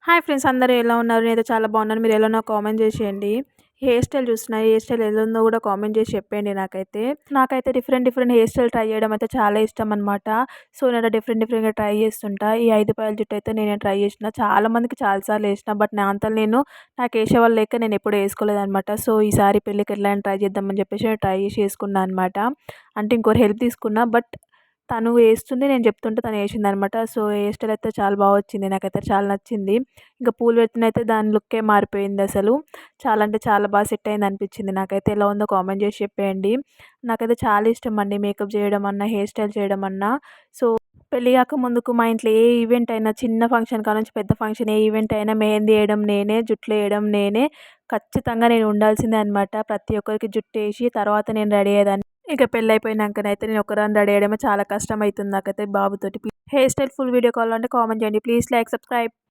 Hi friends, అందరూ ఎలా ఉన్నారు? నేనైతే చాలా బాగున్నాను. మీరు ఎలా ఉన్నారో కామెంట్ చేసేయండి. హెయిర్ స్టైల్ చూస్తున్నా, హెయిర్ స్టైల్ ఎలా ఉందో కూడా కామెంట్ చేసి చెప్పండి. నాకైతే different different hair style try చేయడం అయితే చాలా ఇష్టం అనమాట. సో నేను డిఫరెంట్గా ట్రై చేస్తుంటా. ఈ 5 పాయల జుట్టు అయితే నేను ట్రై చేసిన, చాలా మందికి చాలా సార్లు వేసిన, బట్ నా అంతలో నాకు వేసే వాళ్ళు లేక నేను ఎప్పుడు వేసుకోలేదన్నమాట. సో ఈసారి పెళ్ళికి ఎట్లైనా ట్రై చేద్దామని చెప్పేసి ట్రై చేసి వేసుకున్నాను అనమాట. అంటే ఇంకోరు హెల్ప్ తీసుకున్నా, బట్ తను వేస్తుంది, నేను చెప్తుంటే తను వేసిందనమాట. సో హెయిర్ స్టైల్ అయితే చాలా బాగా వచ్చింది, నాకైతే చాలా నచ్చింది. ఇంకా పూలు పెట్టినైతే దాని లుక్కే మారిపోయింది అసలు. చాలా అంటే చాలా బాగా సెట్ అయింది అనిపించింది నాకైతే. ఎలా ఉందో కామెంట్ చేసి చెప్పేయండి. నాకైతే చాలా ఇష్టం అండి మేకప్ చేయడం అన్నా, హెయిర్ స్టైల్ చేయడం అన్నా. సో పెళ్ళి కాక ముందుకు మా ఇంట్లో ఏ ఈవెంట్ అయినా, చిన్న ఫంక్షన్ కాడ నుంచి పెద్ద ఫంక్షన్, ఏ ఈవెంట్ అయినా మెహందీ వేయడం నేనే, జుట్లు వేయడం నేనే. ఖచ్చితంగా నేను ఉండాల్సిందే అనమాట. ప్రతి ఒక్కరికి జుట్టు వేసి తర్వాత నేను రెడీ అయ్యేదాన్ని. ఇక పెళ్ళి అయిపోయినాకనైతే నేను ఒకదాన్ని రెడీ అయ్యడమే చాలా కష్టం అవుతుంది నాకైతే బాబుతోటి. హెయిర్ స్టైల్ ఫుల్ వీడియో కావాలంటే కామెంట్ చేయండి. Please like, subscribe.